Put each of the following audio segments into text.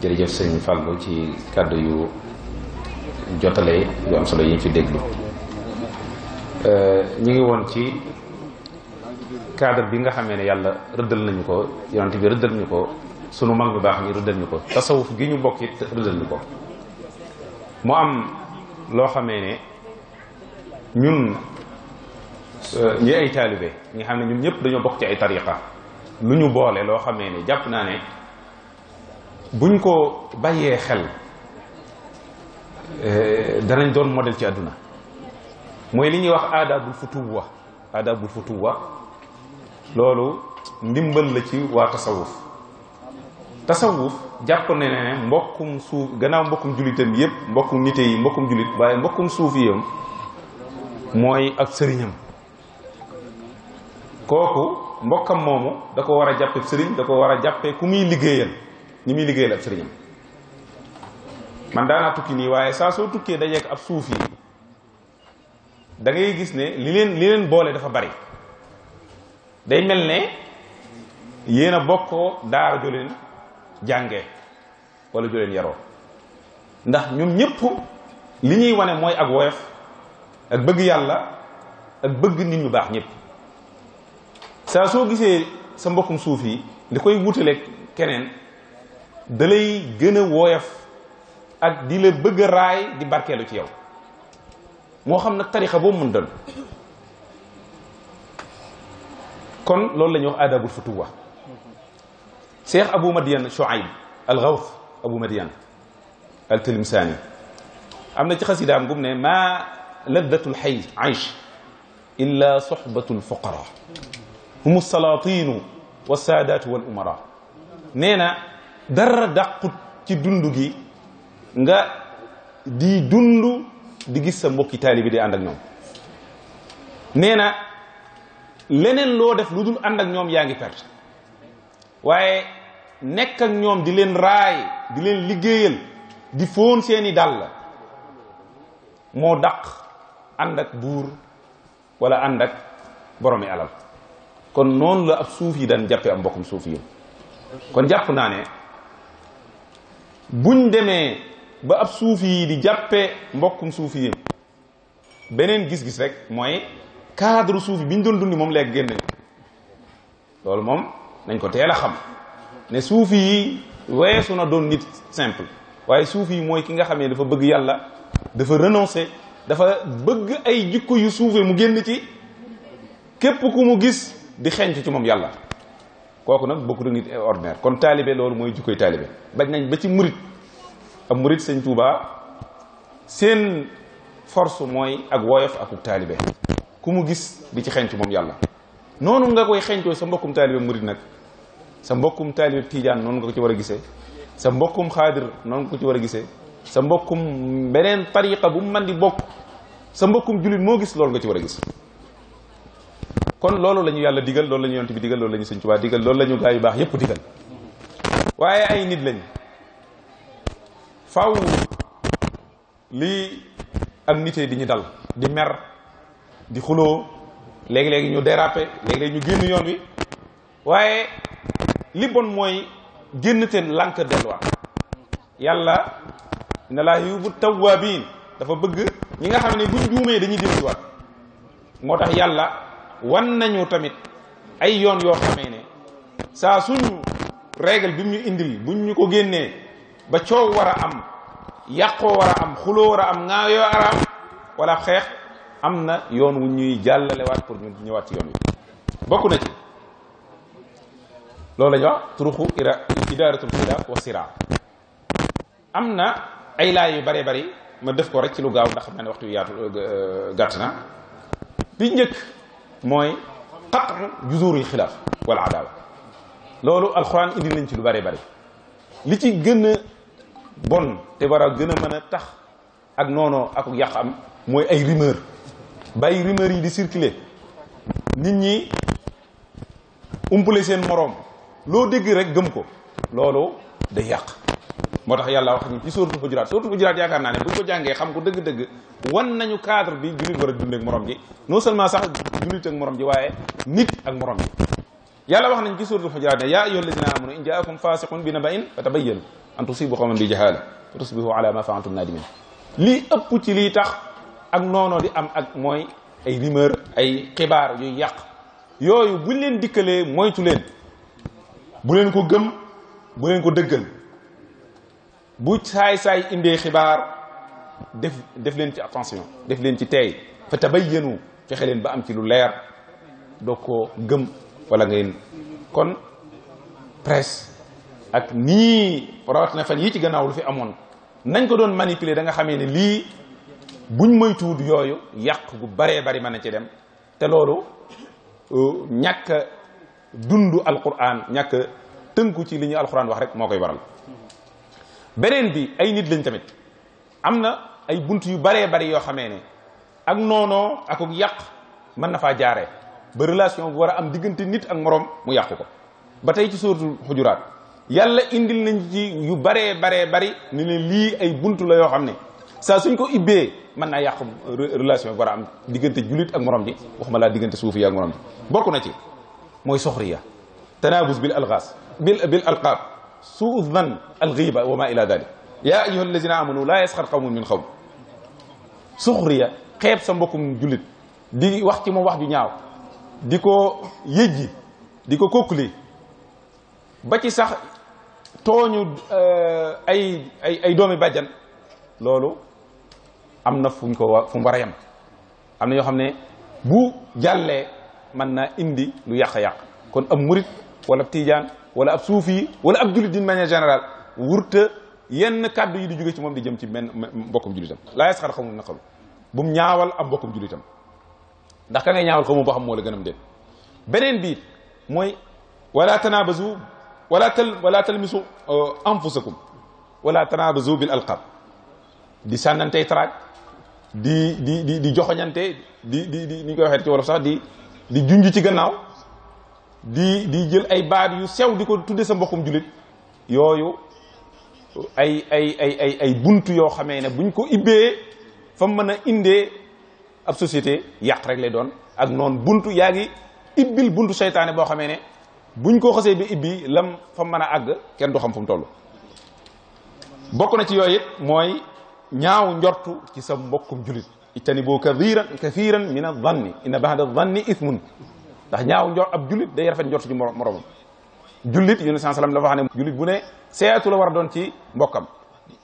jërëjëf sëñ Fallou ci kàddu yu jotale yu am solo yi ñu fi déglu ñu ngi woon ci cadre bi nga xamee ne yàlla rëddal nañu ko yonent bi rëddal ñu ko sunu mag ñu baax ñi rëddal ñu ko tasawuf gi ñu bokk it rëddal ñu ko mu am loo xamee ne ñun ñi ay taalibe ñi nga xam ne ñun ñëpp dañoo bokk ci ay tariqa lu ñu boole loo xamee ne jàpp naa ne buñ ko bàyyee xel danañ doon modèle ci àdduna mooy li ñuy wax aadabul futuwa loolu ndimbal la ci waa tasawuf jàpp ne ne mbokkum suuf gannaaw mbokkum julitam yëpp mbokkum nite yi mbokkum julit waaye mbokkum suufiyam mooy ak sëriñam kooku mbokkam moomu da ko war a jàppe sëriñ da ko war a jàppe ku muy liggéeyal ñi muy liggéeyal ab sëriñam man daanaa tukki nii waaye saa soo tukkee dajeek ab suuf yi da ngay gis ne li leen boole dafa bari day mel ne yéen a bokkoo daara jo leen jàngee wala jo leen yaroo ndax ñoom ñëpp li ñuy wane mooy ak woyof ak bëgg yàlla ak bëgg nit ñu baax ñëpp saa soo gisee sa mbokkum suuf yi li koy wutaleeg keneen da lay gën a woyof ak di la bëgg a raay di barkeelu ci yow moo xam nag tarixa boobu mën doon kon loolu la ñuy wax adabul futuwa cheikh abou madiane Shuaib al Ghawth abou madiane al Tilmisani am na ci xasidaam gum ne ma laddatul aysh illa sohbatul fuqara hum salaatinu wa saadaatu wal umara nee na dara dàqut ci dund gi nga di dund di gis sa mbokki taalibi di ànd ak ñoom nee na leneen loo def lu dul ànd ak ñoom yaa ngi perte waaye nekk ak ñoom di leen raay di leen liggéeyal di fóon seeni dàll moo dàq ànd ak buur wala ànd ak boromi alal kon noonu la ab suuf yi daan jàppe am mbokkum suuf yi kon jàpp naa ne buñ demee ba ab suuf yi di jàppe mbokkum suuf yi beneen gis-gis rek mooy cadre suuf yi bi ñu doon dundi moom léegi génn loolu moom nañ ko teel a xam ne suuf yi weesu na doon nit simple waaye suuf yi mooy ki nga xamee dafa bëgg yàlla dafa renoncer dafa bëgg ay jikko yu suufee mu génn ci képp ku mu gis di xenc ci moom yàlla kooku nag bokku nit ordinaire kon taalibe loolu mooy jikkoy taalibe bañ nañ ba ci murit ab murit sëñ Tuuba seen force mooy ak woyof akuk taalibe ku mu gis di ci xenc moom yàlla noonu nga koy xencoo sa mbokkum taalibe murit nag sa mbokkum taalibe tiijaan noonu nga ko ci war a gisee sa mbokkum xaadir noonu nga ko ci war a gisee sa mbokkum beneen tariqa bu mu man di bokk sa mbokkum jullit moo gis loolu nga ci war a gis kon loolu la ñu yàlla digal loolu la ñu yonent bi digal loolu la ñu sëñ Tuubaa digal loolu la ñu gaa yu baax yépp digal waaye ay nit lañ faw lii ak nitee di ñu dal di mer di xuloo léegi-léegi ñu déraper léegi-léegi ñu génn yoon wi waaye li bon mooy génn te lànk delluwaat yàlla inna laa yuhibbu tawwaabiin dafa bëgg ñi nga xam ne buñ juumee dañuy dellusiwaat moo tax yàlla wan nañu tamit ay yoon yoo xamee ne saa suñu règle bi mu ñu indil buñ ñu ko génnee ba coow war a am yàqoo war a am xuloo war a am ŋaa yoo war a am wala xeex am na yoon wu ñuy jàllalewaat pour ñu ñëwaat ci yoon wi bokk na ci loolu la ñuy wax turuxu idaaratul xilaaf wa siraa am na ay laay yu bare bari ma def ko rek ci lu gaaw ndax xam naa ne waxtu yaatu gàtt na bi njëkk mooy qat'u juzurul xilaaf wal adaawa loolu alxuraan indi nañ ci lu bare bari li ci gën a bon te war a gën a mën a tax ak noonoo ak yàq am mooy ay rumeur bàyyi rumeur yi di circuler nit ñi umpale seen moroom loo dégg rek gëm ko loolu day yàq moo tax yàlla wax ñu ci sóoratu Hujuraat yaakaar naa ne buñ ko jàngee xam ko dëgg-dëgg wan nañu cadre bi jullit war a dund ak morom ji non seulement sax jullit ak morom ji waaye nit ak morom ji yàlla wax nañ ci suratul hujurat ne yaa ayyuha alladina amanu in jaakum fasiqun bi naba'in fatabayyanu an tusibu qawman bi jahala fa tusbihu ala ma fa'altum nadimin lii ëpp ci lii tax ak noonoo di am ak mooy ay rumeur ay xibaar yuy yàq yooyu buñ leen dikkalee moytu leen bu leen ko gëm bu leen ko dëggal bu saay-saay indee xibaar def leen ci attention def leen ci teey fa tabayyanu fexe leen ba am ci lu leer doo ko gëm wala ngeen kon presse ak nii rawatina fan yii ci gannaaw lu fi amoon nañ ko doon manipuler da nga xamee ne lii buñ moytuwut yooyu yàq gu baree bari mën na ci dem te loolu ñàkk a dund alquran ñàkk a tënku ci li ñu alquran wax rek moo koy waral. beneen bi ay nit lañ tamit am na ay bunt yu baree bari yoo xamee ne ak noonoo ak yàq mën na faa jaaree ba relation bu war a am diggante nit ak moroom mu yàqu ko. ba tey ci suuratul xujuraat yàlla indil nañ ci yu baree bari ni ne lii ay buntu la yoo xam ne saa suñ ko ibbee mën naa yàq relation bu war a am diggante julit ak morom ji waxuma laa diggante suufi ak morom ji. bokk na ci mooy soxriya tanabus bil algaas bil alqaab suu dhan alghiba wa ma ila dalik yaa ayyuha allazina amanu laa yasxar qawmun min qawm. soxriya xeeb sa mbokkum julit di wax ci moom wax ju ñaaw di ko yëjji di ko kokkuli ba ci sax tooñu ay doomi bàjjan loolu am na fu mu war a yem. am na yoo xam ne bu jàllee mën naa indi lu yàq-yàq kon ab murit wala ab tijaan wala ab suufi wala ab julit d'une manière générale wurta yenn kàddu yi di jóge ci moom di jëm ci benn mbokkum julitam. laa yasxar xamul naqalu bu mu ñaawal am mbokkum julitam ndax ka ngay ñaawal xamu boo xam moo la gënam déet. beneen bi mooy wala tanabazu wala talmisu anfusakum wala tanabazu bil alqab di sànnantey traag di joxoñante ni ñu koy waxee ci wolof sax di junj ci gannaaw di jël ay baat yu sew di ko tudde sa mbokkum julit yooyu ay buntu yoo xamee ne buñ ko ibbee fa mën a indee ab société yàq rek lay doon ak noonu buntu yaa ngi ibbil buntu seytaane boo xamee ne buñ ko xasee bi ibbi lam fa mën a àgg kenn du xam fu mu toll. bokk na ci yooyu it mooy ñaaw njortu ci sa mbokkum julit ijtanibu kathiran min adh-dhanni inna ba'da adh-dhanni ithmun ndax ñaaw njort ab julit day rafet njortu ci moromam. jullit yonent sallallahu alayhi wasallam dafa wax ne jullit bu ne seetu la war a doon ci mbokkam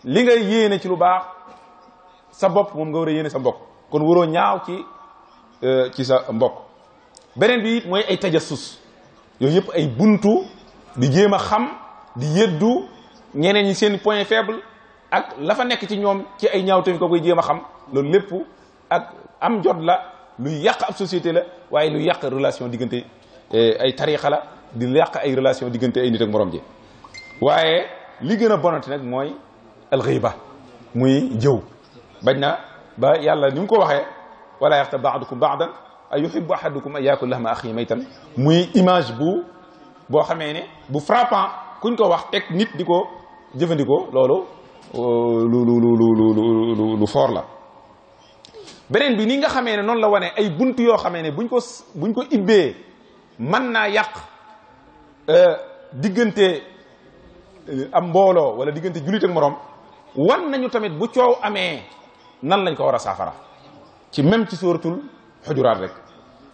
li nga yéene ci lu baax sa bopp moom nga war a yéene sa mbokk kon waroo ñaaw ci sa mbokk. beneen bi it mooy ay tajassus yooyu yëpp ay buntu di jéem a xam di yëddu ñeneen ñi seen point faible ak la fa nekk ci ñoom ci ay ñaaw tamit ko koy jéem a xam loolu lépp ak am jot la luy yàq ab société la waaye luy yàq relation diggante ay tarixa la di yàq ay relation diggante ay nit ak morom ji. waaye li gën a bonati nag mooy alxiiba muy jëw bañ na ba yàlla ni mu ko waxee wala yaxtab ba'dukum ba'dan ay yuhibbu ahadukum an yaakula lahma axiihi maytan muy image boo xamee ne bu frappant kuñ ko wax teg nit di ko jëfandikoo loolu lu fort la. beneen bi ni nga xamee ne noonu la wane ay buntu yoo xamee ne buñ ko ibbee mën naa yàq diggante am mbooloo wala diggante jullit ak morom wan nañu tamit bu coow amee nan lañ ko war a saafara ci même ci suratul xujuraat rek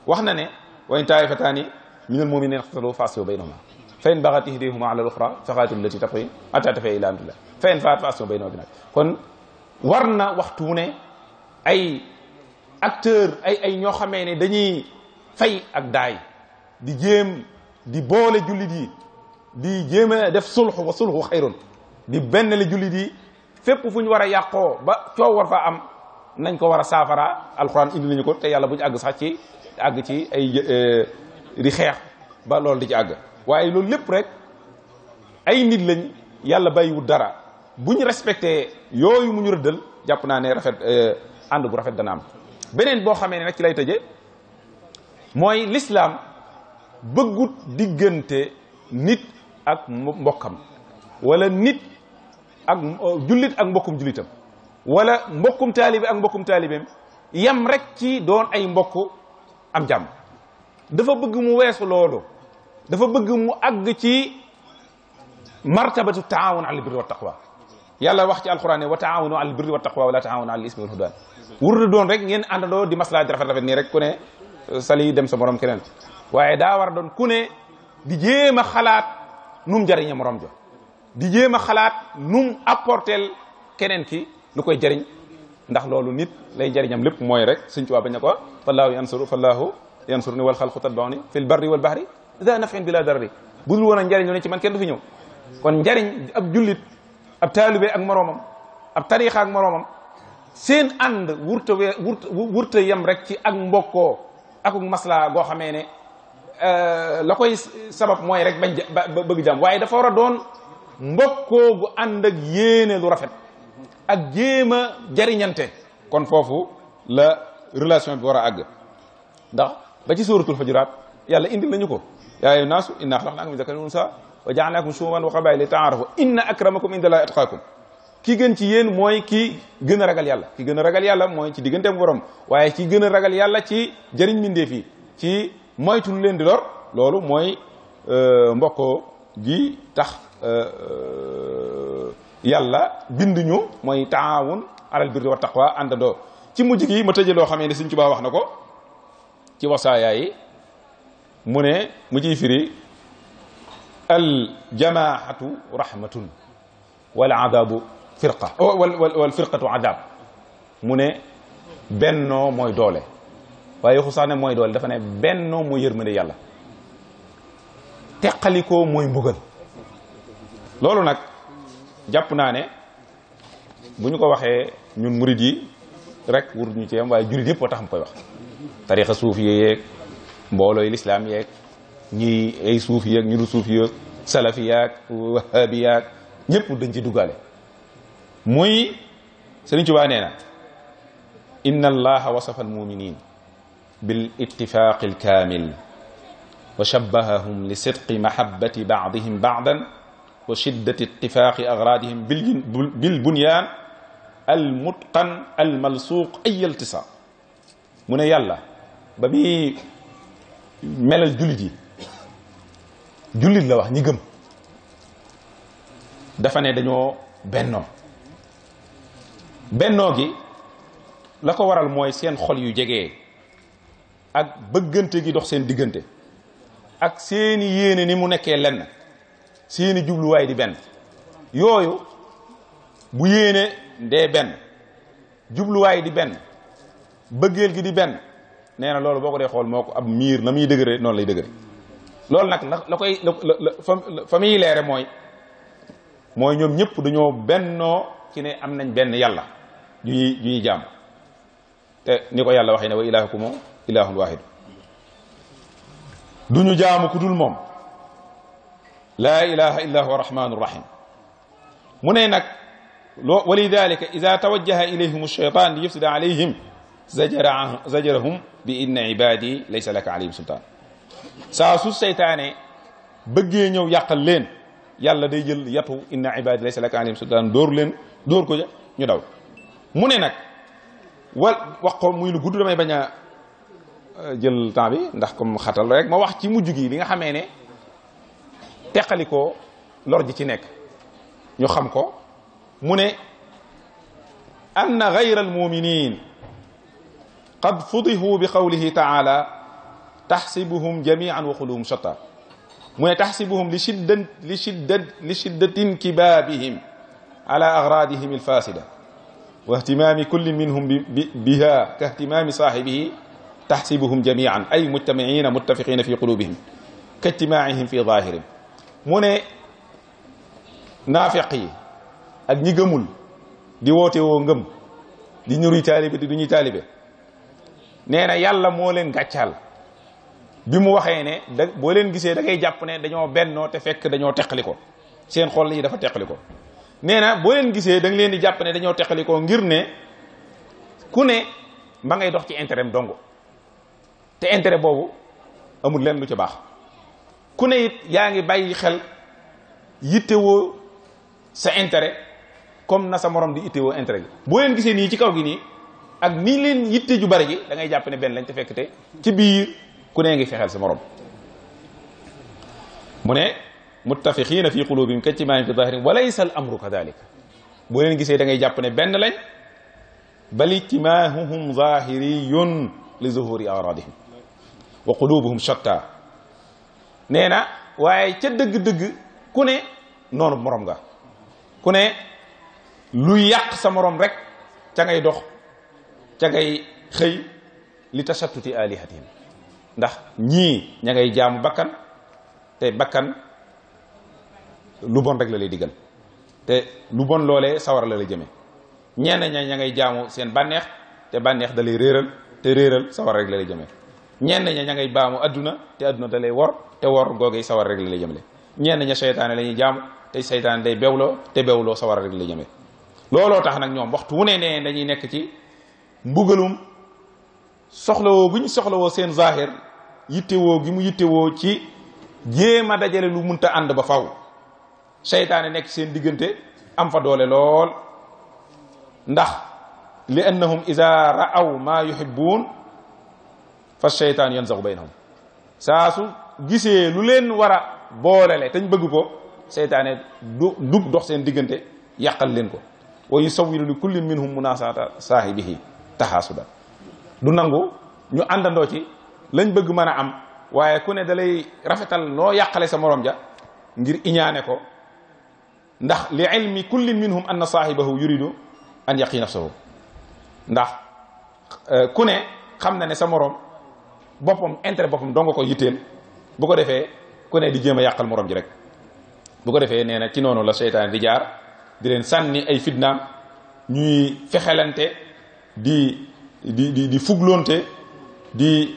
wax na ne wa in taa'ifataani minal mu'miniina iqtatalu fa aslihu baynahuma fa in baghat ihdahuma ala al-ukhra fa qaatilu allati tabghi hattaa tafi'a ilaa amrillah fa in fa'at fa aslihu baynahuma bil 'adl kon war na waxtu ne ay acteur ay ñoo xamee ne dañuy fay ak daay di jéem di boole jullit yi di jéem a def sulxu wa sulxu xayrun di benn la jullit yi fépp fu ñu war a yàqoo ba coow war faa am nañ ko war a saafara alxuraan indi nañu ko te yàlla bu ñu àgg sax ci àgg ci ay di xeex ba loolu di ci àgg waaye loolu lépp rek ay nit lañ yàlla bàyyiwul dara bu ñu respecté yooyu mu ñu rëddal jàpp naa ne rafet ànd bu rafet dana am. beneen boo xamee ne nag ci lay tëje mooy l'islam bëggut diggante nit ak mbokkam wala nit ak jullit ak mbokkum jullitam wala mbokkum taalibe ak mbokkum taalibeem yam rek ci doon ay mbokk am jàmm dafa bëgg mu weesu loolu dafa bëgg mu àgg ci martabatu taawun ala albirri wa taqwa yàlla wax ci alquran ne wa taawunu ala albirri wa taqwa wala taawunu ala alismi wal udwan wurdu doon rek ngeen àndandoo di maslaa di rafet nii rek ku ne sali dem sa morom keneen waaye daa war a doon ku ne di jéem a xalaat num jariñe morom jo di jéem a xalaat num apporteel keneen ki lu koy jariñ ndax loolu nit lay jariñam lépp mooy rek Sëñ Tuubaa bañ na ko fallahu yansuru ni wal xalqu tatbauni fil barri wal bahri da nafin bila darari bu dul woon a njariñ lu ne ci man kenn du fi ñëw kon njariñ ab jullit ab taalibe ak moroomam ab tariixa ak moroomam seen ànd wurta yem rek ci ak mbokkoo akuk masla goo xamee ne la koy sabab mooy rek bañ bëgg jàmm waaye dafa war a doon mbokkoo gu ànd ak yéene lu rafet ak jéem a jariñante kon foofu la relation bi war a àgg ndax ba ci suratul Hujurat yàlla indil nañu ko yaa ayyuhan naasu inna xalaqnaakum min zakarin wa unsaa wa ja'alnaakum shu'uban wa qabaa'ila li ta'aarafu inna akramakum indallaahi atqaakum ki gën ci yéen mooy ki gën a ragal yàlla ki gën a ragal yàlla mooy ci digganteem borom waaye ki gën a ragal yàlla ci jëriñ mbindeef yi ci moytu lu leen di lor loolu mooy mbokkoo gi tax yàlla binduñu mooy taawun alal birri wa taqwa àndandoo ci mujj gi ma tëje loo xamee ne Sëñ Tuubaa wax na ko ci wasaaya yi mu ne mu ciy firi al jamaahatu rahmatun wal adabu firqa wal firqatu adab mu ne bennoo mooy doole waaye waxu sax ne mooy doole dafa ne bennoo mooy yërmande yàlla teqalikoo mooy mbugal loolu nag jàpp naa ne bu ñu ko waxee ñun murid yi rek wur ñu ci am waaye jurit yëpp a tax mu koy wax tarixa suufi yeeg mboolooy lislaam yeeg ñi ay suufi yeeg ñu du suufi yeeg salafi yaag wahabi yaag ñëpp dañ ci duggaale muy Sëriñ Tuubaa nee na inna allaha wasafa almuminin bil ittifaqi alkamil wa shabbahahum li sidqi mahabbati baadihim baadan wa shiddati ittifaqi agradihim bil bunyan al mutqan al malsuuq ay iltisaaq mu ne yàlla ba muy melal jullit yi jullit la wax ñi gëm dafa ne dañoo bennoo gi la ko waral mooy seen xol yu jege ak bëggante gi dox seen diggante ak seeni yéene ni mu nekkee lenn seeni jubluwaay di benn yooyu bu yéene ndee benn jubluwaay di benn bëggeel gi di benn nee na loolu boo ko dee xool moo ko ab miir na muy dëgëre noonu lay dëgëre loolu nag la koy fa muy leere mooy ñoom ñëpp dañoo bennoo ci ne am nañ benn yàlla ju ñuy jaam te ni ko yàlla waxee ne wa ilaahukum ilaahun waahid duñu jaamu ku dul moom laa ilaha illa huwa rahmaanu rahim mu ne nag wa lidalika ida tawajjaha ilayhim alcheytan li yufsida alayhim zajarahum bi inna ibadi laysa laka alayhim sultaan saa su seytaane bëggee ñëw yàqal leen yàlla day jël yatu inna ibadi laysa laka alayhim sultaan dóor ko ñu daw mu ne nag wax ko muy lu gudd damay bañ a jël temps bi ndax comme xatal rek ma wax ci mujj gi li nga xamee ne teqalikoo lor ji ci nekk ñu xam ko mu ne anna gayra almuminin qad fudihu bi qawlihi taala taxsibuhum jamian wa xuluhum shatta mu ne taxsibuhum li shiddatin kibaabihim ala agradihim alfasida wa ihtimami kulli minhum biha ka ihtimami saahibihi taxsibuhum jamian ay mujtamiina muttafiqina fi qulubihim ka ijtimaacihim fi zaahirihim mu ne naafeq yi ak ñi gëmul di woote woo ngëm di ñuruy taalibe di du ñuy taalibe nee na yàlla moo leen gàccaal bi mu waxee ne boo leen gisee da ngay jàpp ne dañoo bennoo te fekk dañoo teqali ko seen xol yi dafa teqali ko nee na boo leen gisee da nga leen di jàpp ne dañoo teqali ko ngir ne ku ne ma ngay dox ci intérêt dong te intérêt boobu amul leen lu ci baax ku ne it yaa ngi bàyyi xel yittewoo sa intérêt comme na sa morom di yittewoo intérêt gi boo leen gisee nii ci kaw gi nii ak nii leen yitte ju bari gi da ngay jàpp ne benn lañ te fekk te ci biir ku ne ngi fexeel sa morom mu ne muttafiqiina fi qulubihim kajtimaa'ihim fi zahirin wa laysa al amru kadalik boo leen gisee da ngay jàpp ne benn lañ bal ijtimaahuhum zahiriyun li zuhuri aradihim wa qulubuhum shatta nee na waaye ca dëgg-dëgg ku ne noonu morom nga ku ne lu yàq sa morom rek ca ngay dox ca ngay xëy li tashattuti alihatihim ndax ñii ña ngay jaamu bakkan te bakkan lu bon rek la lay digal te lu bon loolee sawara la lay jëme ñenn ña ngay jaamu seen bànneex te bànneex da lay réeral te réeral sawara rek la lay jëme ñenn ña ngay baamu adduna te adduna da lay wor te wor googee sawara rek la lay jëmale ñenn ña seytaane la ñuy jaamu te seytaane day bewloo te bewloo sawara rek la lay jëme looloo tax nag ñoom waxtu wu ne dañuy nekk ci mbugalum soxlawoo bu ñu soxlawoo seen zahir yittewoo gi mu yittewoo ci jéem a dajale lu munta ànd ba faw seytaane nekk seen diggante am fa doole lool ndax li annahum ida ra'aw ma yuhibbun fa seytaan yanzagu baynahum saa su gisee lu leen war a boolele tañ bëgg ko seytaane dug dox seen diggante yàqal leen ko wa yusawwiru li kullin minhum munasata saahibihi tahaasudan du nangu ñu àndandoo ci lañ bëgg mën a am waaye ku ne da lay rafetal noo yàqale sa morom ja ngir iñaane ko ndax li ilmi kullin minhum anna saahibahu yuridu an yaqi nafsahu ndax ku ne xam na ne sa morom boppam intérêt boppam doo nga ko yitteel bu ko defee ku ne di jéem a yàqal morom ji rek bu ko defee nee na ci noonu la seytaane di jaar di leen sànni ay fitnaam ñuy fexelante di fugloonte di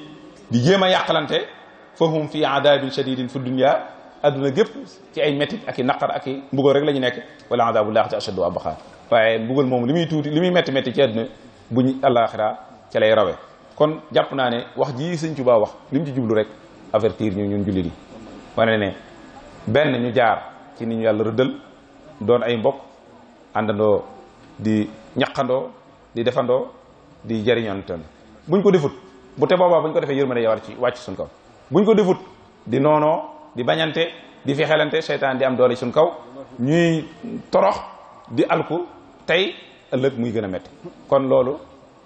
jéem a yàqalante fahum fi adabin shadidin fi dunya adduna gépp ci ay métit ak i naqar ak i mbugal rek la ñu nekk wala adabu laaxati ashaddu abqa waaye mbugal moom li muy tuuti li muy métti métti ci adduna buñ àllaaxira ca lay rawe kon jàpp naa ne wax ji Sëñ Tuubaa wax li mu ci jublu rek avertir ñu ñun jullit yi wane ne benn ñu jaar ci ni ñu yàlla rëddal doon ay mbokk àndandoo di ñaqandoo di defandoo di jëriñoonte buñ ko defut bu te boobaa buñ ko defee yërmande yawar ci wàcc suñ kaw buñ ko defut di noonoo di bañante di fexelante seytaan di am doole suñ kaw ñuy torox di alku tey ëllëg muy gën a métti kon loolu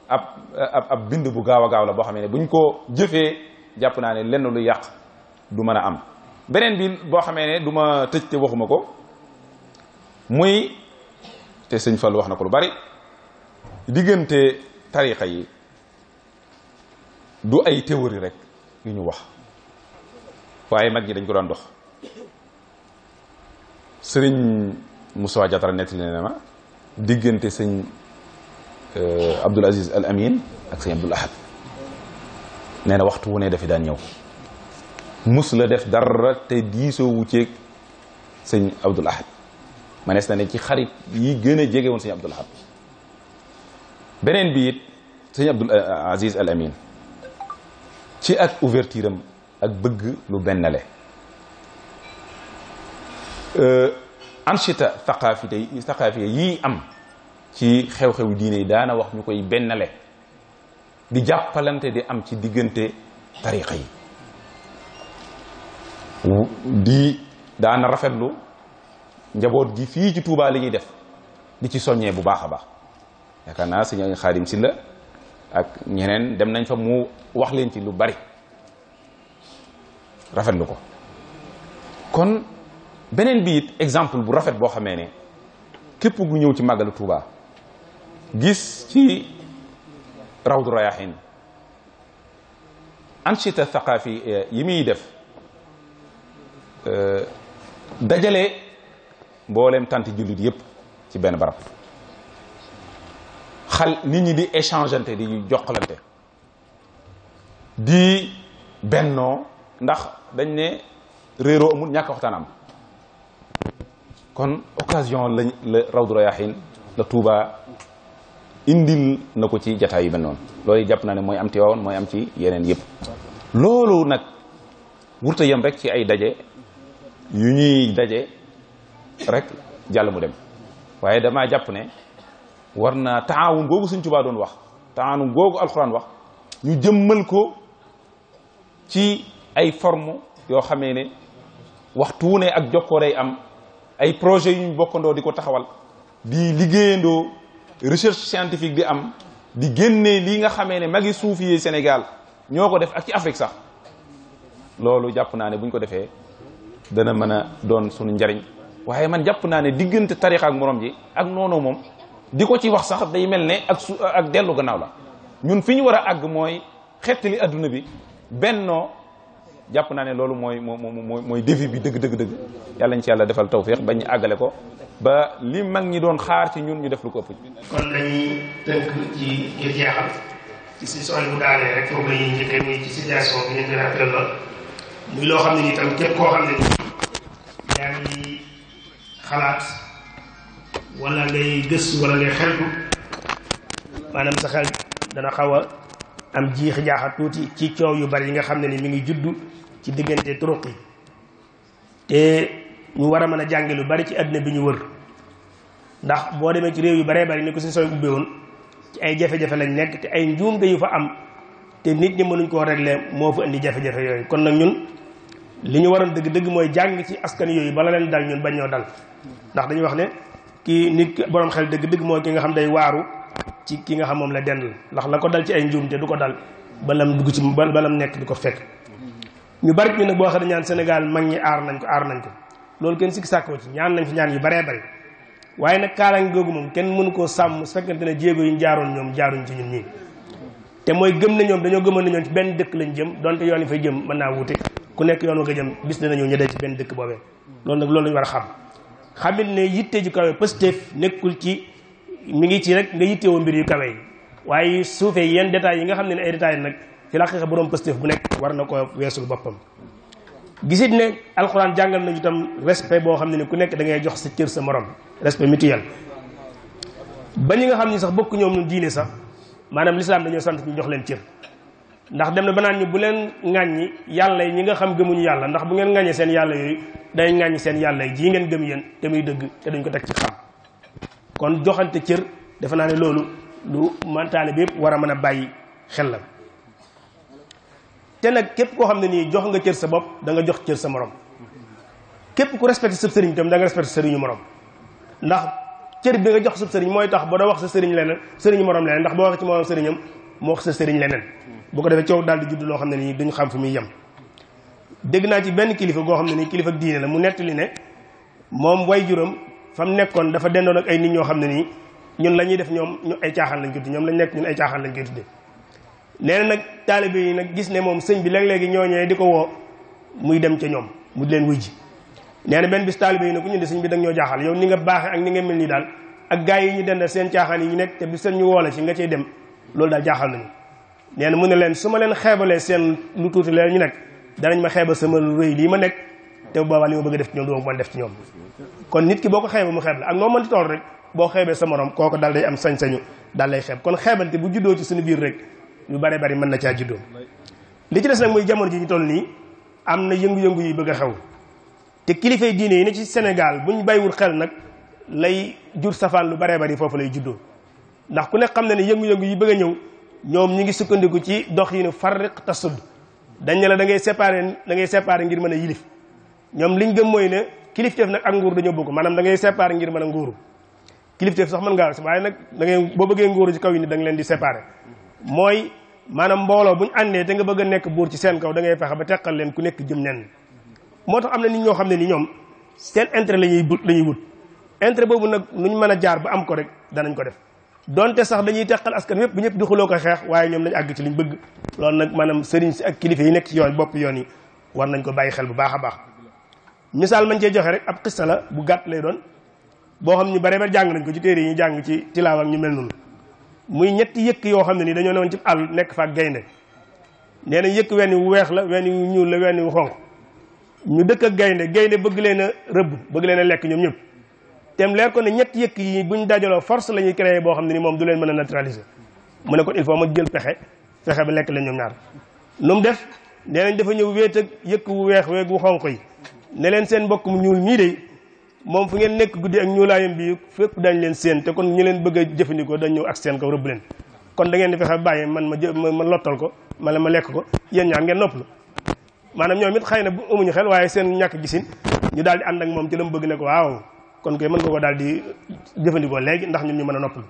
ab bind bu gaaw a gaaw la boo xam ne buñ ko jëfee jàpp naa ne lenn lu yàq du mën a am beneen bi boo xamee ne du ma tëj te waxuma ko muy te sëñ Fall wax na ko lu bari diggante tariqa yi du ay théorie rek yu ñu wax waaye mag ñi dañ ko daan dox sëriñ Moussa Diatara nettali ne ma diggante sëñ Abdoul Aziz Al Amin ak sëñ Abdoul Ahad nee na waxtu wu ne dafi daan ñëw mus la def dara te diisoo wu ceeg sëñ Abdoul Ahad manees na ne ci xarit yi gën a jege woon sëñ Abdoul Ahad beneen bi it sëñ Abdoul Aziz Al Amin ci ak ouverture am ak bëgg lu bennale anchita thaqaafiya yii am ci xew-xew diine yi daana wax ñu koy bennale di jàppalante di am ci diggante tariqa yi di daana rafetlu njaboot gi fii ci Touba li ñuy def di ci soññee bu baax a baax yaakaar naa sëñ Xaadim Silla ak ñeneen dem nañ fa mu wax leen ci lu bari rafetlu ko kon beneen bi it exemple bu rafet boo xamee ne képp gu ñëw ci màggalu Touba gis ci Rawdu Rayaahin anchita thaqaafi yi muy def dajale mboolem tanti jullit yépp ci benn barab nit ñi di échangeante di jokkalante di bennoo ndax dañ ne réeroo amul ñàkk waxtaan am kon occasion lañ la Rawdu Rayaahin la Touba indil na ko ci jataay yu mel noonu loolu jàpp naa ne mooy am Tiwaawan mooy am ci yeneen yëpp loolu nag wurta yem rek ci ay daje yu ñuy daje rek jàll mu dem waaye damaa jàpp ne war naa taawun googu Sëñ Tuubaa doon wax taawun googu alxuraan wax ñu jëmmal ko ci ay forme yoo xamee ne waxtu wu ne ak jokkoo day am ay projet yu ñu bokkandoo di ko taxawal di liggéeyandoo recherche scientifique di am di génnee lii nga xamee ne magi suufi yi Sénégal ñoo ko def ak ci Afrique sax loolu jàpp naa ne bu ñu ko defee dana mën a doon suñu njariñ waaye man jàpp naa ne diggante tarixa ak morom ji ak noonu moom di ko ci wax sax day mel ne ak dellu gannaaw la ñun fi ñu war a àgg mooy xettali adduna bi bennoo jàpp naa ne loolu mooy défi bi dëgg yàlla ñu ci yàlla defal tawfiq bañ ñu àggale ko ba li mag ñi doon xaar ci ñun ñu def lu ko ëpp. kon dañuy tënk ci ngir jeexal ci si soxla bu daanee rek foofu la ñuy njëkkee muy ci situation bi ñu gën a tëllal muy loo xam ne nii tam képp koo xam ne nii yaa ngi xalaat wala ngay gëstu wala ngay xeltu maanaam sa xel dana xaw a am jiixi jaaxa tuuti ci coow yu bari yi nga xam ne ni mi ngi juddu ci diggante turuq yi te ñu war a mën a jànge lu bari ci àddina bi ñu wër ndax boo demee ci réew yu baree bari ni ko suñu sooy ubbee woon ci ay jafe-jafe lañ nekk te ay njuumte yu fa am te nit ñi mënuñ koo régler moo fa indi jafe-jafe yooyu kon nag ñun li ñu waroon dëgg-dëgg mooy jàng ci askan yooyu bala leen dal ñun bañ ñoo dal ndax dañuy wax ne kii nit borom xel dëgg-dëgg mooy ki nga xam day waaru ci ki nga xam moom la dend ndax la ko dal ci ay njuumte du ko dal balam dugg ci balam nekk di ko fekk ñu bari ñu nag boo xam ne ñaan Sénégal mag ñi aar nañ ko loolu kenn sikki sàkkoo ci ñaan nañ fi ñaan yu baree bari waaye nag kaaraange googu moom kenn mënu koo sàmm su fekkente ne jéego yi ñu jaaroon ñoom jaaruñ ci ñun ñii te mooy gëm na ñoom dañoo gëmoon na ñoom ci benn dëkk lañ jëm donte yoon yi fay jëm mën naa wute ku nekk yoon wa nga jëm bis dana ñëw ñu dee ci benn dëkk boobee loolu nag loolu lañu war a xam xamit ne yitte ju kawe Pastef nekkul ci mi ngi ci rek nga yittewoo mbir yu kawe yi waaye suufee yenn détails yi nga xam ne ay détails nag fi la xeex borom Pastef bu nekk war na ko weesul boppam gisit ne alxuraan jàngal nañu itam respect boo xam ne ni ku nekk da ngay jox sa cër sa morom respect mutuel ba ñi nga xam ni sax bokk ñoom ñu diine sax maanaam lislaam dañoo sant ñu jox leen cër ndax dem na ba naan ñu bu leen ŋàññi yàlla yi ñi nga xam gëmuñu yàlla ndax bu ngeen ŋàññee seen yàlla yooyu day ŋàññi seen yàlla yi jii ngeen gëm yéen te muy dëgg te duñ ko teg ci xam kon joxante cër defe naa ne loolu lu mantaale bi yëpp war a mën a bàyyi xel la te nag képp koo xam ne nii jox nga cër sa bopp da nga jox cër sa morom képp ku respecté sa sëriñ itam da nga respecté sëriñu morom ndax cër bi nga jox sa sëriñ mooy tax ba doo wax sa sëriñ leneen sëriñu morom leneen ndax boo waxee ci morom sëriñam moo wax sa sëriñ leneen bu ko defee coow daal di judd loo xam ne nii duñu xam fi muy yem dégg naa ci benn kilifa goo xam ne nii kilifa diine la mu nettali ne moom way juróom fa mu nekkoon dafa dendoon ak ay nit ñoo xam ne nii ñun la ñuy def ñoom ñu ay caaxaan lañ koy tudde ñoom lañ nekk ñun ay caaxaan lañ koy tudde nee na nag taalibe yi nag gis ne moom sëñ bi léeg-léegi ñooñee di ko woo muy dem ca ñoom mu di leen wuy ji nee na benn bis taalibe yi ne ku ñu de sëñ bi da nga ñoo jaaxal yow ni nga baaxe ak ni nga mel nii daal ak gars yi ñu dendal seen caaxaan yi ñu nekk te bi seen ñu woo la ci nga cay dem loolu daal jaaxal nañu nee na mu ne leen su ma leen xeebalee seen lu tuuti leen ñu nekk danañ ma xeebal sama lu rëy lii ma nekk te bu boobaa li ma bëgg a def ci ñoom du ma mën def ci ñoom kon nit ki boo ko xeeba mu xeeb la ak noo mënti tool rek boo xeebee sa morom kooku daal day am sañ-sañu daal lay xeeb kon xeebante bu juddoo ci suñu biir rek yu bare bari mën na caa juddoo li ci des nag muy jamono ji ñu toll nii am na yëngu-yëngu yi bëgg a xew te kilifay diine yi ne ci Sénégal buñ bàyyiwul xel nag lay jur safaan lu bare bari foofu lay juddoo ndax ku nekk xam na ne yëngu-yëngu yi bëgg a ñëw ñoom ñi ngi sukkandiku ci dox yi nu farriq tasud dañ ne la da ngay séparer ngir mën a yilif ñoom liñ gëm mooy ne kilifteef nag ak nguur dañoo bokk maanaam da ngay séparer ngir mën a nguuru kilifteef sax mën ngaa waaye nag da ngay boo bëggee nguuru ci kaw yi ni da nga leen di séparer mooy maanaam mbooloo buñ àndee te nga bëgg a nekk buur ci seen kaw da ngay fexe ba teqal leen ku nekk jëm nen moo tax am na nit ñoo xam ne ni ñoom seen intérêt la ñuy wut intérêt boobu nag nuñ mën a jaar ba am ko rek danañ ko def donte sax dañuy teqal askan wépp bu ñëpp di xuloo ko xeex waaye ñoom nañ àgg ci liñ bëgg loolu nag maanaam sëriñ si ak kilifa yi nekk ci yoon bopp yoon yi war nañ ko bàyyi xel bu baax a baax misaal mañ cee joxe rek ab xista la bu gàtt lay doon boo xam ñu bare ba jàng nañ ko ci téere yi ñu jàng ci tilaaw ak ñu mel noonu muy ñetti yëkk yoo xam ne ni dañoo newoon ci àll nekk fa ak gaynde nee na yëkk wenn wu weex la wenn wu ñuul la wenn wu xonq ñu dëkk ak gaynde bëgg leen a rëbb bëgg leen a lekk ñoom ñëpp tem leer ko ne ñetti yëkk yi buñ dajaloo force la ñuy créer boo xam ne ni moom du leen mën a neutraliser mu ne kon il faut ma jël fexe ba lekk leen ñoom ñaar nu mu def nee nañ dafa ñëw wéet ak yëkk wu weex weeg wu xonq yi ne leen seen mbokk mu ñuul mii de moom fu ngeen nekk guddi ak ñuulaayam bi fépp dañ leen seen te kon ñu leen bëgg a jëfandikoo dañ ñëw ak seen kaw rëbb leen kon da ngeen di fexe bàyyi man ma lottal ko ma lekk ko yéen ñaar ngeen nopplu maanaam ñoom it xëy na bu amuñu xel waaye seen ñàkk gisin ñu daal di ànd ak moom ci la mu bëgg ne ko waaw kon koy mën nga ko daal di jëfandikoo léegi ndax ñun ñu mën a noppal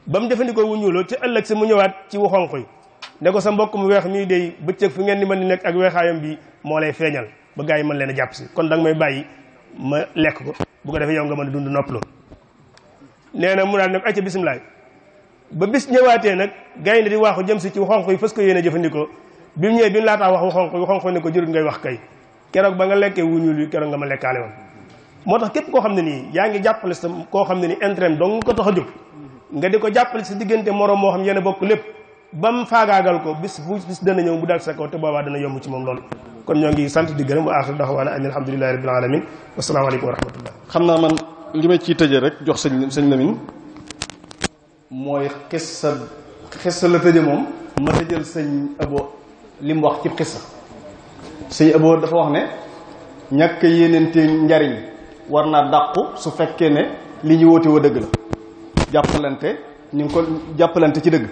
ba mu jëfandikoo wu ñuuloo ci ëllëg sa mu ñëwaat ci wu xonq yi ne ko sa mbokk mu weex mii day bëccëg fu ngeen ni mën di nekk ak weexaayam bi moo lay feeñal ba gaa yi mën leen a jàpp si kon da nga may bàyyi ma lekk ko bu ko defee yow nga mën a dund noppaloo nee na mu daal ne ko acca bisimilah ba bis ñëwaatee nag gaynde di waaxu jëm si ci xonq yi fas ko yéene jëfandikoo bi mu ñëwee bi mu laataa wax wu xonq ne ko jërut ngay wax kay keroog ba nga lekkee wu ñuul yi keroog nga ma lekkaale woon moo tax képp koo xam ne nii yaa ngi jàppale sa koo xam ne ni intérêt dong ko tax a jóg nga di ko jàppale sa diggante moroom moo xam yéen a bokk lépp ba mu faagaagal ko bis dana ñëw bu dal sa kaw te boobaa dana yomb ci moom loolu kon ñoo ngi sant di gërëm wa aaxiru daxwaana an alhamdulillahi rabbil alamin wasalaamaaleykum wa rahmatullah. xam naa man li may ciy tëjee rek jox sëñ Lamine mooy xissa la tëje moom ma tëjal sëñ Abo li mu wax ci xissa sëñ Abo dafa wax ne ñàkk yéenente njariñ war naa dàqu su fekkee ne li ñu woote wa dëgg la jàppalante ñu ngi ko jàppalante ci dëgg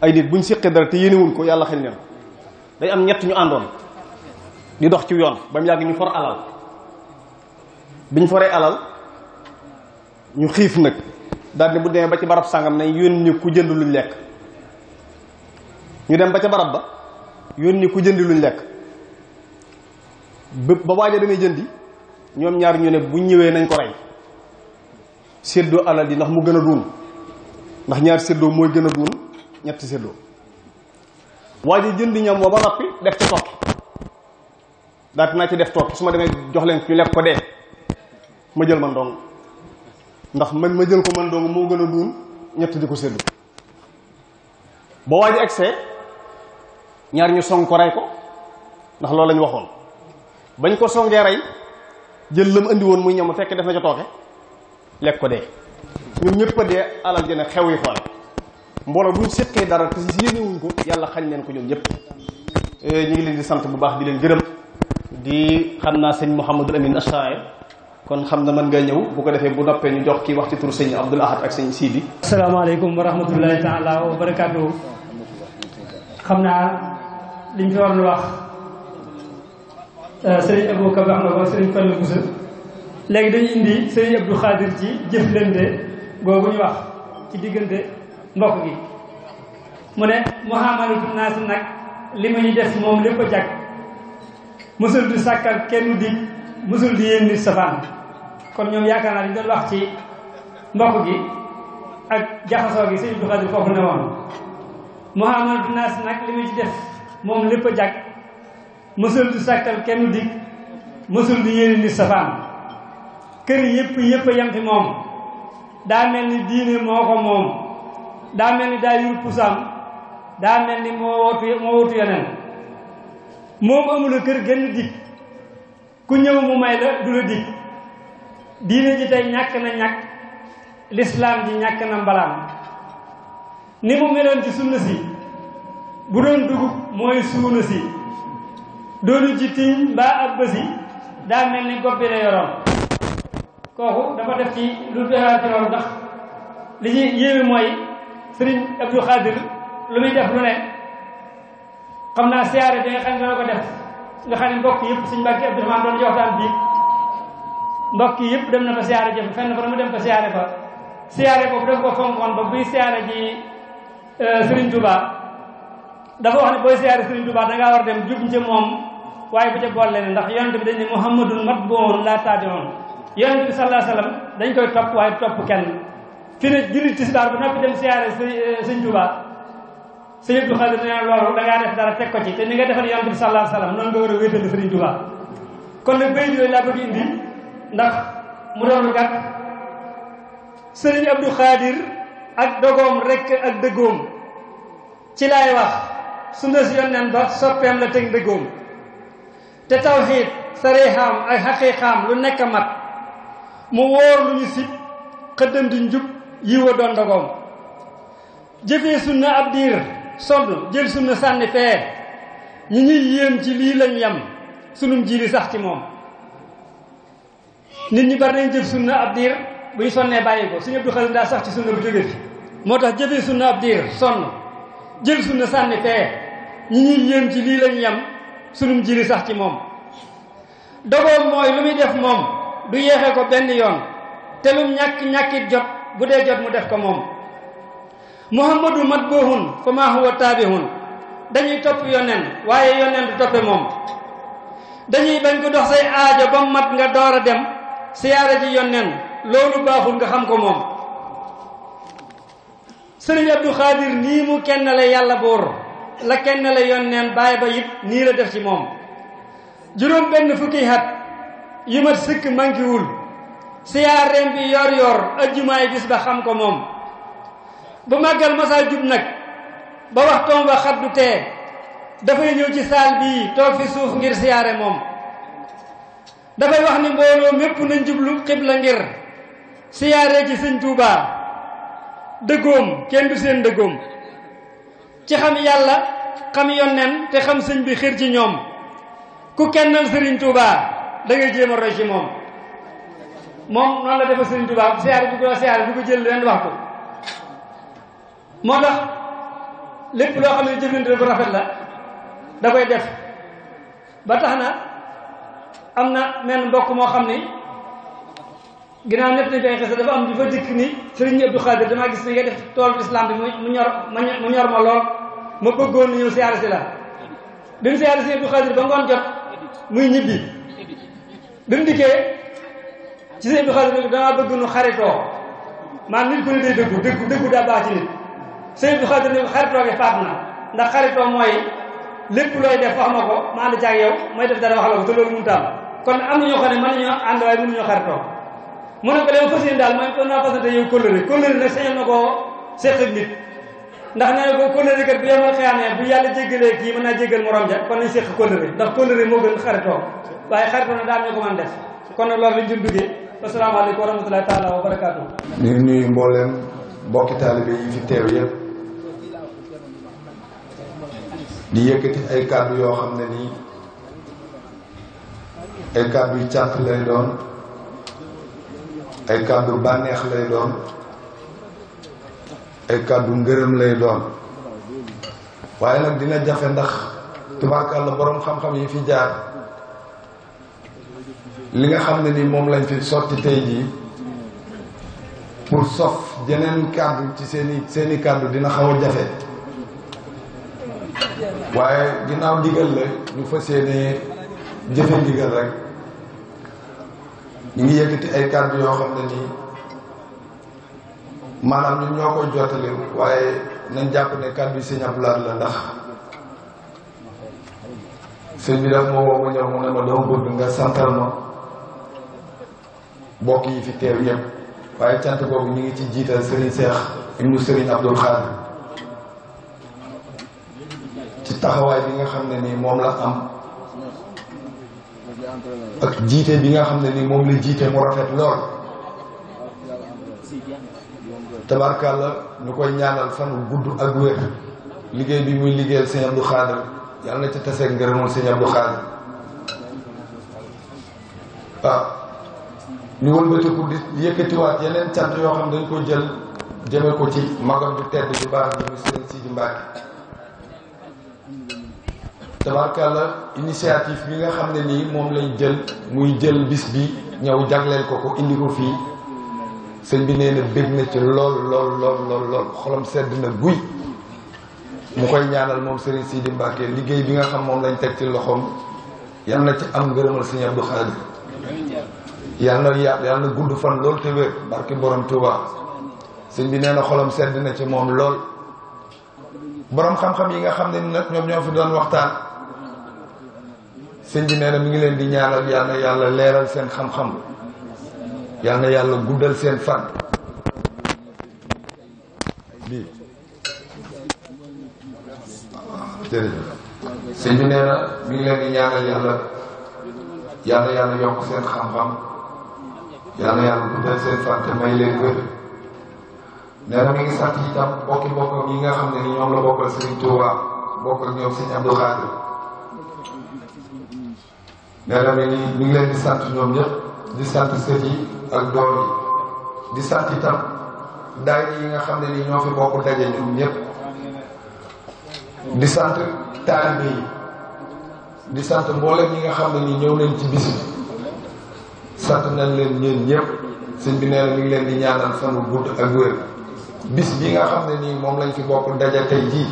ay nit buñ séqee dara te yéenewuñ ko yàlla xel leen day am ñett ñu àndoon di dox ci yoon ba mu yàgg ñu for alal biñ foree alal ñu xiif nag daal ne bu demee ba ci barab sàngam ne yónni ku jënd luñ lekk ñu dem ba ca barab ba yónni ku jënd luñ lekk ba waaja damay jëndi ñoom ñaar ñu ne bu ñëwee nañ ko rey séddoo alal di ndax mu gën a duun ndax ñaar séddoo mooy gën a duun ñetti séddoo waaja jëndi ñam wa ba noppi def ci tokki daati naa ci def tokki su ma demee jox leen ñu lekk ko dee ma jël man dong ndax ma jël ko man dong moo gën a duun ñett di ko séddu ba waaja egsee ñaar ñu song ko rey ko ndax loolu lañu waxoon bañ ko songee rey jël lam andi woon muy ñam fekk def na ca tooke lekk ko dee ñun ñëpp a dee alal jëne xew yi xoole mbooloo buñ séqee dara te si yéenewuñ ko yàlla xañ leen ko ñoom ñëpp ñu ngi leen di sant bu baax di leen gërëm di xam naa sëñ Mouhamadul Amin Achaye kon xam na mën nga ñëw bu ko defee bu noppee ñu jox kii wax ci turu sëñ Abdoul Ahad ak sëñ Sidi. asalaamaaleykum wa rahmatullahi taala wa barakaatuhu. xam naa liñ fi war a wax sëriñ Abou Ka wax na ko sëriñ Fallou Boussa léegi dañu indi sëriñ Abdou Khadir ci jëflante googu ñu wax ci diggante mbokk gi mu ne muhammadatu naas nag li ma ñu def moom lépp a jag mësul di sàkkal kenn dig mësul di yéen nit safaan kon ñoom yaakaar naa di doon wax ci mbokk gi ak jaxasoo gi sëriñ Abdou Khadir foofu ne woon muhammadatu naas nag li ma ci def moom lépp a jag mësul di sàkkal kenn dig mësul di yéen nit safaan kër yëpp a yem fi moom daa mel ni diine moo ko moom daa mel ni daa yur pusaam daa mel ni moo wutu yeneen moom amula kër genn dig ku ñëw mu may la du la dig diine ji tey ñàkk na ñàkk lislaam ji ñàkk na mbalaam ni mu meloon ci sunna si bu doon dugub mooy suuna si doonu ci tiiñ mbaa ab bësi daa mel ni gopp bi la yoroon kooku dafa def ci lu doxal ci loolu ndax li ñuy yéeme mooy sëriñ Abdou Khadir lu muy def lu ne xam naa siyaare bi nga xam ne dana ko def nga xam ne mbokk yëpp suñ mbàkki Abdourahmane doon joxtaan bii mbokk yëpp dem na fa siyaare jëf fenn fa dama dem fa siyaare fa siyaare boobu daf ko fonkoon ba buy siyaare ji Sëriñ Touba dafa wax ne booy siyaare Sëriñ Touba dangaa war dem jub ci moom waaye bu ca boole leen ndax yonent bi dañ ne muhammadun matbuun laa taabi'un yonent bi sallallahu alayhi wasallam dañ koy topp waaye topp kenn fi ne julli tisbaar bu noppi dem siyaare Sëriñ Touba Sëriñ Abdou Khadir nee na loolu dangaa def dara teg ko ci te ni nga defal yonent bi sallallahu alayhi wasallam noonu nga war a wéetale Sëriñ Touba kon nag bay yooyu laa bëgg indi ndax mu doon lu gàtt Sëriñ Abdou Khadir ak dogoom rek ak dëggoom ci laay wax sunna si yonneen ba soppeem la teg dëggoom te tawxiid sarixaam ay xaqiiqaam lu nekk mat mu wóor lu ñu sib xëddam di njub yiwa doon dogoom jëfee sunna ab diir sonn jël sunna sànni fee ñi ñuy yéem ci lii lañ yem sunum ji li sax ci moom nit ñi bari nañ jëf sunna ab diir bu ñu sonnee bàyyi ko Sëriñ Abdou Khadir daa sax ci sunna bu jóge fi moo tax jëfee sunna ab diir sonn jël sunna sànni fee ñi ñuy yéem ci lii lañ yem sunum jiri sax ci moom. dogoom mooy lu muy def moom du yéexe ko benn yoon te lum ñàkkit jot bu dee jot mu def ko moom. muhammadu matbuhun fa maa huwa taabihun dañuy topp yonen waaye yonen du toppe moom. dañuy bañ ko dox say aajo ba mat nga door a dem siyaara ji yonen loolu baaxul nga xam ko moom. sëriñ Abdou Khadir nii mu kenn la yàlla buur la kenn la yonen bàyyi ba it nii la def ci moom. juróom benn fukki at yu mat sëkk mankiwul siyaareem bi yor yor ajjumaay bis ba xam ko moom. bu màggal masaa jub nag ba waxtoom ba xat du tee dafay ñëw ci saal bii toog fi suuf ngir siyaare moom. dafay wax ni mbooloo mépp nañ jublu xibla ngir siyaare ci sëñ Tuubaa dëggoom kenn du seen dëggoom ci xam yàlla xam yonnen te xam sëñ bi xër ci ñoom. ku kennal sëriñ Tuubaa da ngay jéem a roy ci moom. moom noonu la defa sëriñ Tuubaa siyaare bu ko siyaare du ko jël leen wax ko. moo tax lépp loo xam ne jëflante bu rafet la da koy def ba tax na am na menn mbokk moo xam ni ginnaaw nett nañ koy xisa dafa am di fa dikk ni sëriñ Abdou Khadir damaa gis ni nga def toolu islam bi mu ñor ma lool ma bëggoon ñëw siyaare si la. bi mu siyaare si Abdou Khadir ba ngoon jot muy ñibbi bi mu dikkee ci sëñ Abdou Khadir damaa bëgg nu xaritoo maa nit ku ne day dëggu daa baax ci nit. sëñ Abdou Khadir ne xaritoo gi faat na ndax xaritoo mooy lépp looy def wax ma ko ma ànd ci ak yow may def dara wax la ko te loolu mënut a am kon am na ñoo xam ne mën nañoo ànd waaye mënuñoo xaritoo. mu ne ko li ma fas yéene daal mooy kon naa fasante yow kóllëre nag sañoon na koo seq ak nit ndax nee na ko kóllëre kat bu yemal xeyaamee bu yàlla jéggalee kii mën naa jéggal morom ja kon nañ seq kóllëre ndax kóllëre moo gën xaritoo waaye xaritoo na daal ñu ko mën def kon nag loolu lañ jëm duggee asalaamaaleykum wa rahmatulahi taala wa barakaatu. ñu ngi nuyu mbooleem mbokki taalibe yi fi teew yëpp di yëkkati ay kàddu yoo xam ne nii ay kàddu yu cant lay doon ay kàddu bànneex lay doon ay kàddu ngërëm lay doon waaye nag dina jafe ndax tubaarkàlla boroom xam-xam yi fi jaar li nga xam ne ni moom lañ fi sotti tey jii pour sof jeneen kàddu ci seeni kàddu dina xaw a jafe waaye ginnaaw ndigal la ñu fas yéene jëfe ndigal rek ñu ngi yëkkati ay kàddu yoo xam ne nii maanaam ñun ñoo koy jottali waaye nañ jàpp ne kàddu yi sëñ Abdoulaye la ndax sëñ bi daf ma woo ma ñëw mu ne ma dama bëgg nga santal ma bokk yi fi teew yëpp waaye cant boobu ñu ngi ci jiital Serigne Cheikh ibnu Serigne Abdoul Khadir ci taxawaay bi nga xam ne nii moom la am ak jiite bi nga xam ne nii moom la jiite mu rafet lool tabarkàlla ñu koy ñaanal fan gudd ak wér liggéey bi muy liggéeyal sëñ Abdou Khadir yàlla na ca taseeg ngërëmul sëñ Abdou Khadir waaw ñu wëlbatiku di yëkkatiwaat yeneen cant yoo xam dañ ko jël jëme ko ci magam ju tedd ju baax ji muy sëñ Sidi Mbacke tabarkàlla initiative bi nga xam ne nii moom lañ jël muy jël bis bi ñëw jagleel ko indi ko fii sëñ bi nee na bég na ci lool xolam sedd na guy mu koy ñaanal moom Serigne Sidi Mbacke liggéey bi nga xam moom lañ teg ci loxoom yal na ci am ngërëmal sëñ Abdou Khadir yal na gudd fan lool te wér barke borom Touba sëñ bi nee na xolam sedd na ci moom lool borom xam-xam yi nga xam ne ni nag ñoom ñoo fi doon waxtaan sëñ bi nee na mi ngi leen di ñaanal yal na yàlla leeral seen xam-xam yal na yàlla guddal seen fan bii jërëjëf sëñ bi nee na mi ngi leen di ñaanal yàlla yokk seen xam-xam yal na yàlla guddal seen fan te may leen wér nee na mi ngi sant itam bokkam yi nga xam ne ni ñoom la bokkal Serigne Touba bokk ak ñoom Serigne Abdou Khadir nee na mi ngi leen di sant ñoom ñëpp di sant sët yi ak doom yi di sant itam daayira yi nga xam ne ni ñoo fi bokk daje ñoom ñëpp di sant taalibe yi di sant mboolem ñi nga xam ne ni ñëw nañ ci bis bi sant nañ leen ñeen ñëpp sëñ bi nee na mi ngi leen di ñaanal fan wu gudd ak wér bis bi nga xam ne nii moom lañ fi bokk daja tey jii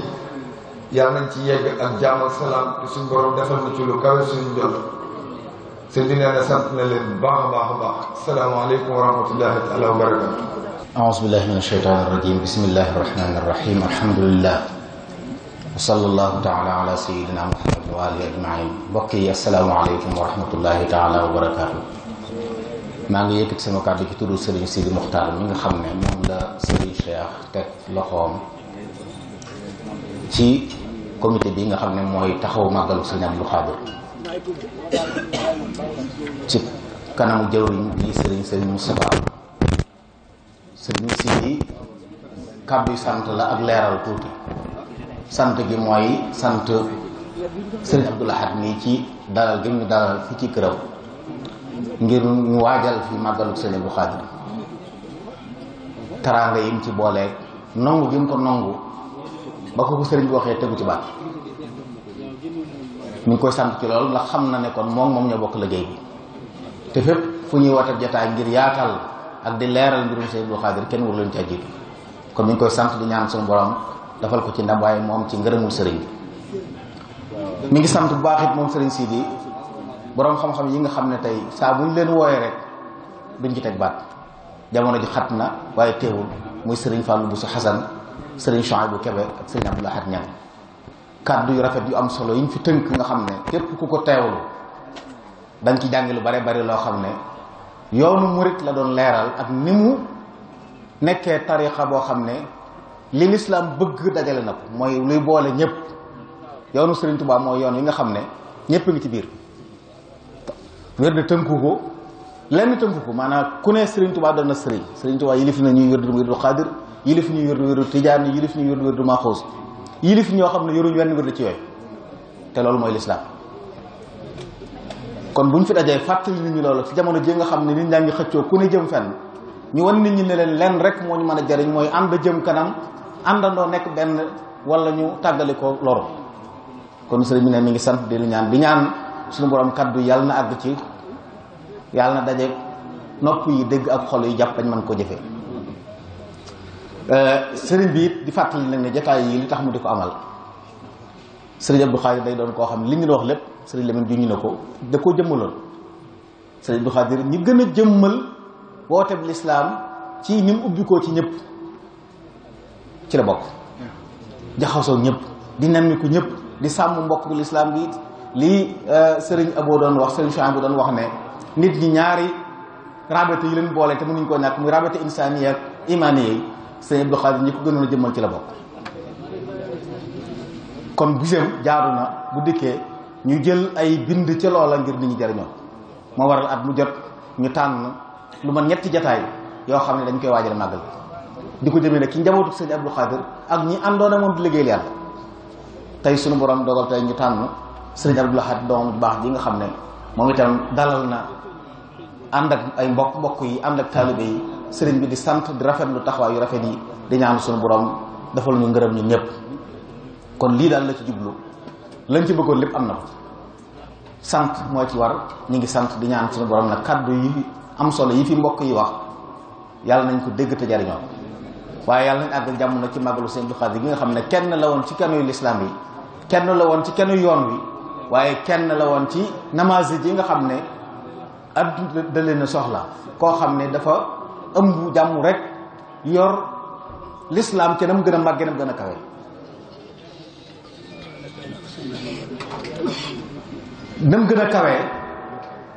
yàlla nañ ci yegg ak jàmm ak salaam te suñ borom defal na ci lu kawe suñu jot sëñ bi nee na sant na leen bu baax a baax a baax asalaamaaleykum wa rahmatullahi taala wa barakatu aouzu billahi min ashaytan irrajim bismillahi irrahmani irrahim alhamdulillah wa sallallahu taala ala sayidina muhammad wa alihi ajmain mbokk yi asalaamaaleykum wa rahmatullahi taala wa barakatu maa ngi yëkkati sama kàddu ci turu Serigne Sidi Mokhtar mi nga xam ne moom la Serigne Cheikh teg loxoom ci comité bi nga xam ne mooy taxaw màggalu Serigne Abdou Khadir ci kanamu jawriñ bi Serigne Moustapha Serigne Sidi kàddu sant la ak leeral tuuti sant gi mooy sant Serigne Abdou Lahad mi ci dalal gi ñu dalal fi ci këram ngir ñu waajal fi màggalu Sëriñ Abdou Khadir taraanga yi mu ci booleeg nongu gi mu ko nongu ba ko sëriñ bi waxee tegu ci baat ñu ngi koy sant ci loolu ndax xam na ne kon moom ñoo bokk liggéey bi te fépp fu ñuy woote jotaay ngir yaatal ak di leeral mbirum Sëriñ Abdou Khadir kenn waru leen ci jiitu kon ñu ngi koy sant di ñaan suñu borom dafal ko ci ndam waaye moom ci ngërëmul sëriñ bi mi ngi sant bu baax it moom sëriñ Sidi boroom xam-xam yi nga xam ne tey saa bu ñu leen wooyee rek duñ ci teg baat jamono ji xat na waaye teewul muy sëriñ Fallou Bousso Hassan sëriñ Chouaïbou Kébé ak sëriñ Abdou Lahad Niang kàddu yu rafet yu am solo yi ñu fi tënk nga xam ne képp ku ko teewlu dañ ci jàngi lu bare bari loo xam ne yoonu murit la doon leeral ak ni mu nekkee tarixa boo xam ne li lislaam bëgg dajale na ko mooy luy boole ñëpp yoonu sëriñ Touba mooy yoon yi nga xam ne ñëpp ngi ci biir wér de tënku ko lenn tënku ko maanaam ku ne Serigne Touba doon na Serigne Touba yilif na ñuy wérdu wérdu Xaadir yilif ñuy wérdu Tijaan yilif ñuy wérdu Maxuus yilif ñoo xam ne yoruñ wenn wérdu ci yooyu te loolu mooy lislaam kon buñ fi dajee fàttali nit ñi loolu ci jamono ji nga xam ne nit ñaa ngi xëccoo ku ne jëm fenn ñu wan nit ñi ne leen lenn rek moo ñu mën a jariñ mooy ànd jëm kanam àndandoo nekk benn wala ñu tàggali ko loru kon sëriñ bi ne mi ngi sant di ñaan suñu borom kaddu yàlla na àgg ci yàlla na daje nopp yi dégg ak xol yi jàpp bañ mën ko jëfee sëriñ bi it di fàttali nag ne jotaay yi li tax mu di ko amal sëriñ Abdou Khadir day doon koo xam li ñu wax lépp sëriñ Lamine juñu na ko da koo jëmmaloon sëriñ Abdou Khadir ñi gën a jëmmal woote bi lislaam ci ni mu ubbi ko ci ñëpp ci la bokk jaxasoo ñëpp di nemmiku ñëpp di sàmm mbokk lislaam bi lii sëriñ Abo doon wax sëriñ Chouaïbou doon wax ne nit ñi ñaari rabate yi leen boole te mënuñ koo ñàkk muy rabate insaniya ak imaniya yi sëriñ Abdou Khadir ñi ko gënoon a jëmmal ci la bokk kon bisam jaaru na bu dikkee ñu jël ay bind ca loola ngir nit ñi jariñoo moo waral at mu jot ñu tànn lu man ñetti jataay yoo xam ne dañ koy waajal màggal di ko jëmee nag ci njabootu sëriñ Abdou Khadir ak ñi àndoon ak moom di liggéeyal yàlla tey sunu borom dogal tey ñu tànn sëriñ Abdou Lahad doom bu baax ji nga xam ne moom itam dalal na ànd ak ay mbokk yi ànd ak taalibe yi sëriñ bi di sant di rafetlu taxawaay yu rafet yi di ñaan sunu borom defal ñu ngërëm ñu ñëpp kon lii daal la ci jublu lañ ci bëggoon lépp am na ko sant moo ci war ñu ngi sant di ñaan sunu borom nag kaddu yi am solo yi fi mbokk yi wax yàlla nañ ko dégg te jariñoo waaye yàlla nañ àgg jàmm na ci màggalu sëriñ Abdou Khadir gi nga xam ne kenn la woon ci kenuy lislaam yi kenn la woon ci kenuy yoon wi waaye kenn la woon ci namasi yi nga xam ne adduna da leen a soxla koo xam ne dafa ëmb jàmm rek yor lislaam ca nam gën a màgge nam gën a kawe nam gën a kawee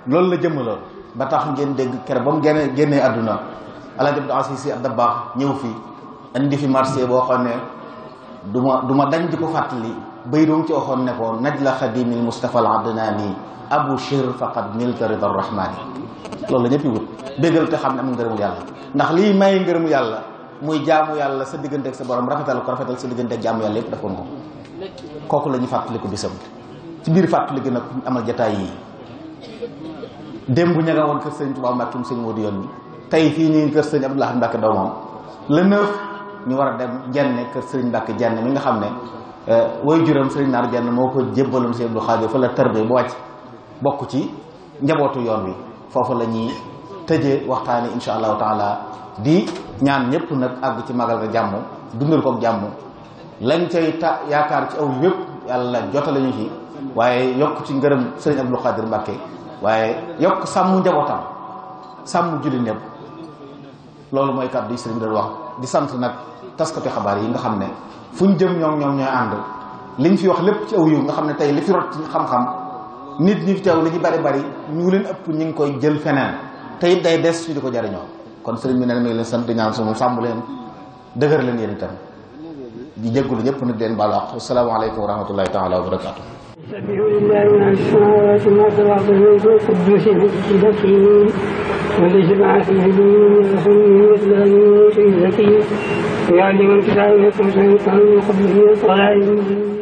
loolu la jëmmaloon ba tax ngeen dégg kere ba mu génnee àdduna Alaaji Abdou Aziz Sy Dabakh ñëw fi indi fi marché boo xam ne du ma dañ di ko fàttali bay doom ci waxoon ne ko naj la xadimil Mustafa al Adnani Abu Shir faqad nilta ridar rahmani loolu la ñëpp wut béggal te xam ne am ngërëmu yàlla ndax lii may ngërëmu yàlla muy jaamu yàlla sa diggante ak sa borom rafetal sa diggante ak jaamu yàlla yëpp defoon ko kooku la ñu fàttali ko bisam ci biir fàttali gën a amal jataay yi démb ña nga woon kër sëñ Tuubaa Mbàkke sëñ Moodu yoon mi tey fii ñu ngi kër sëñ Abdou Lahad Mbàkke doomam le 9 ñu war a dem jenne kër sëriñ Mbàkke jenn mi nga xam ne way juram sëriñ Naar Jenn moo ko jébbaloon Sëriñ Abdou Khadir fa la tërbe bu wàcc bokk ci njabootu yoon wi foofu la ñuy tëjee waxtaani insha allahu taala di ñaan ñëpp nag àgg ci magal ga jàmm dundal ko jàmm lañ cay yaakaar ci aw yëpp yàlla jotale ñu ci waaye yokk ci ngërëm sëriñ Abdou Khadir Mbàkke waaye yokk sàmm njabootam sàmm julli ñëpp loolu mooy kàddu yi sëriñ bi doon wax di sant nag taskati xabaar yi nga xam ne fu ñu jëm ñoom ñooy ànd liñ fi wax lépp ci aw yiw nga xam ne tey li fi rot ci xam-xam nit ñi fi teew li ñu bari bari ñu leen ëpp ñu ngi koy jël feneen te it day des fi di ko jariñoo kon sëriñ bi ne mi ngi leen sant di ñaan sumu sàmm leen dëgër leen yéen itam di jéggulu ñëpp nag leen baal wax asalaamaaleykum wa rahmatullahi taala wa barakaatu يسبح لله ما في السماوات وما في الأرض الملك القدوس الحكيم والذي بعث في رسوله يتلو عليهم ويزكيهم ويعلمهم الكتاب والحكمة ويعلمهم من قبله الصلاة